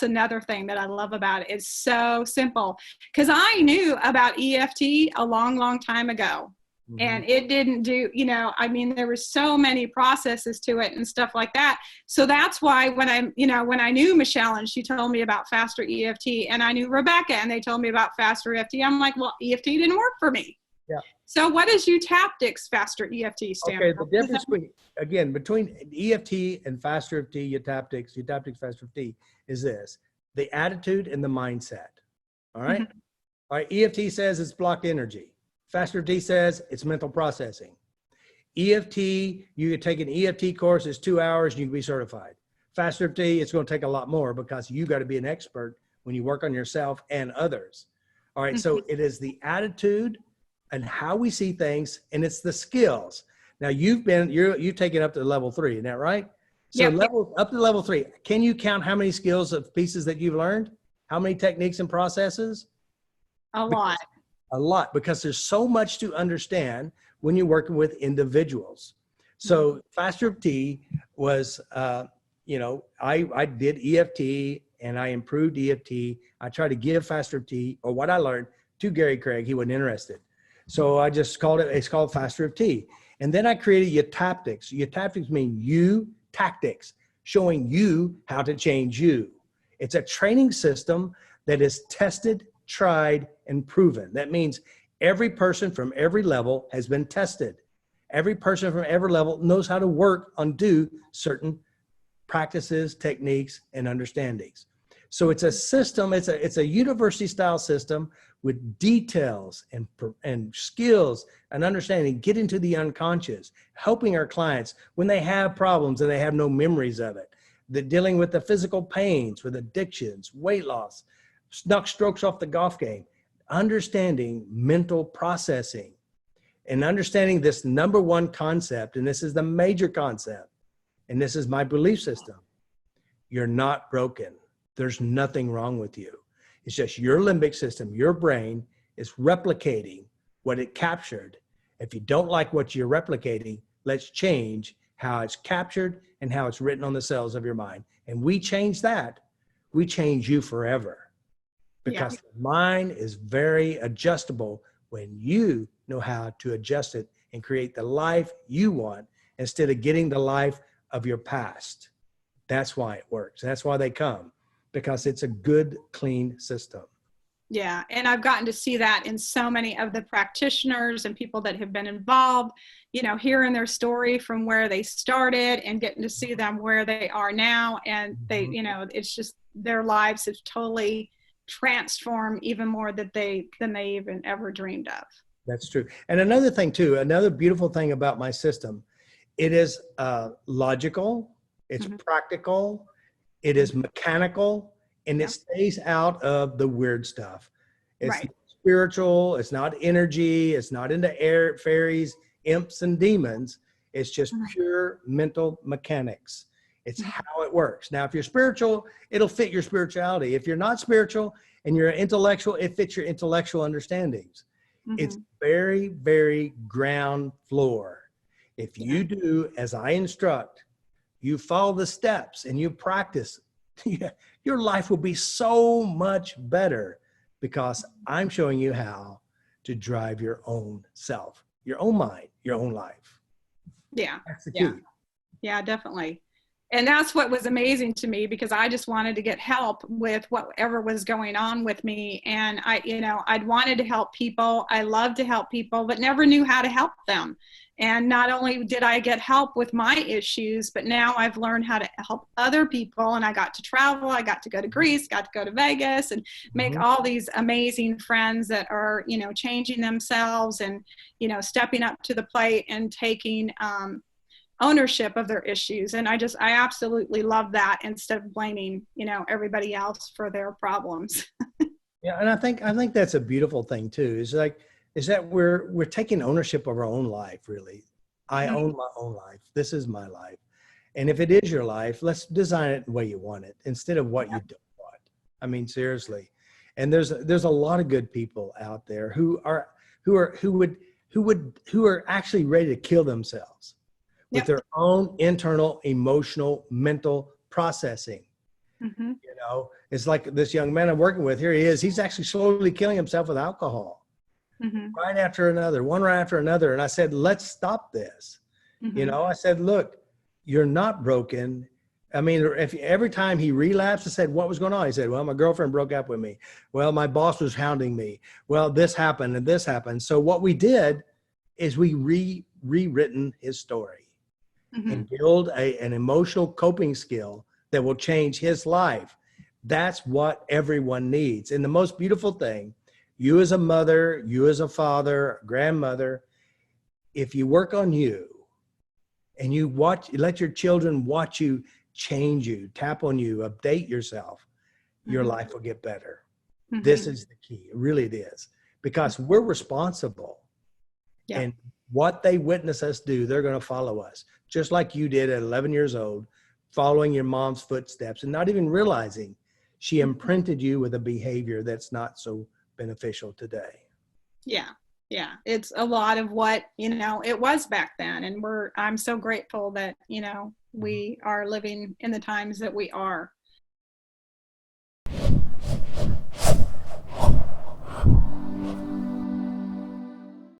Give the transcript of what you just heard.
another thing that I love about it. It's so simple, because I knew about EFT a long, long time ago. And it didn't do, you know, I mean, there were so many processes to it and stuff like that. So that's why when I knew Michelle and she told me about Faster EFT, and I knew Rebecca and they told me about Faster EFT, I'm like, well, EFT didn't work for me. Yeah. So what does eutaptics Faster EFT stand for? Okay, the difference between EFT and Faster EFT, eutaptics Faster EFT is this: the attitude and the mindset. All right. All right. EFT says it's blocked energy. Faster EFT says it's mental processing. EFT, you could take an EFT course, it's 2 hours, and you can be certified. Faster EFT, it's going to take a lot more, because you got to be an expert when you work on yourself and others. All right. So it is the attitude and how we see things, and it's the skills. Now you've taken up to level 3, isn't that right? So up to level 3, can you count how many skills of pieces that you've learned? How many techniques and processes? A lot. A lot, because there's so much to understand when you're working with individuals. So Faster EFT was, you know, I did EFT and I improved EFT. I tried to give Faster EFT, or what I learned, to Gary Craig. He wasn't interested. So I just called it's called Faster EFT. And then I created eutaptics. Eutaptics mean you tactics, showing you how to change you. It's a training system that is tested, tried, and proven. That means every person from every level has been tested. Every person from every level knows how to work on do certain practices, techniques, and understandings. So it's a system, it's a university style system with details and skills and understanding, get into the unconscious, helping our clients when they have problems and they have no memories of it. They're dealing with the physical pains, with addictions, weight loss, snuck strokes off the golf game, understanding mental processing, and understanding this number one concept, and this is the major concept, and this is my belief system. You're not broken. There's nothing wrong with you. It's just your limbic system, your brain is replicating what it captured. If you don't like what you're replicating, let's change how it's captured and how it's written on the cells of your mind. And we change that, we change you forever. Because the mind is very adjustable when you know how to adjust it and create the life you want instead of getting the life of your past. That's why it works. That's why they come, because it's a good, clean system. Yeah, and I've gotten to see that in so many of the practitioners and people that have been involved, you know, hearing their story from where they started and getting to see them where they are now. And they, you know, it's just their lives have totally transform even more than they even ever dreamed of. That's true. And another thing too, another beautiful thing about my system, it is logical, it's practical, it is mechanical, and it stays out of the weird stuff. It's not spiritual, it's not energy, it's not into air, fairies, imps, and demons. It's just pure mental mechanics. It's how it works. Now, if you're spiritual, it'll fit your spirituality. If you're not spiritual and you're intellectual, it fits your intellectual understandings. It's very, very ground floor. If you do as I instruct, you follow the steps and you practice, your life will be so much better, because I'm showing you how to drive your own self, your own mind, your own life. Yeah. That's the key. Yeah, definitely. And that's what was amazing to me, because I just wanted to get help with whatever was going on with me. And I'd wanted to help people. I love to help people, but never knew how to help them. And not only did I get help with my issues, but now I've learned how to help other people. And I got to travel. I got to go to Greece, got to go to Vegas, and make all these amazing friends that are, changing themselves and, stepping up to the plate and taking, ownership of their issues. And I absolutely love that, instead of blaming, everybody else for their problems. Yeah. And I think that's a beautiful thing too, is that we're taking ownership of our own life. Really. I own my own life. This is my life. And if it is your life, let's design it the way you want it instead of what you don't want. I mean, seriously. And there's a lot of good people out there who are actually ready to kill themselves with their own internal, emotional, mental processing. Mm-hmm. You know, it's like this young man I'm working with, here he is, he's actually slowly killing himself with alcohol, Mm-hmm. right after another, one right after another. And I said, let's stop this. You Mm-hmm. know, I said, look, you're not broken. I mean, if every time he relapsed, I said, what was going on? He said, well, my girlfriend broke up with me. Well, my boss was hounding me. Well, this happened and this happened. So what we did is we rewritten his story Mm-hmm. and build an emotional coping skill that will change his life. That's what everyone needs. And the most beautiful thing, you as a mother, you as a father, grandmother, if you work on you and you let your children watch you, change you, tap on you, update yourself, your Mm-hmm. life will get better. Mm-hmm. This is the key. Really it is, because we're responsible. Yeah. And what they witness us do, they're going to follow us, just like you did at 11 years old, following your mom's footsteps and not even realizing she imprinted you with a behavior that's not so beneficial today. Yeah. Yeah. It's a lot of what, it was back then. And I'm so grateful that, we are living in the times that we are.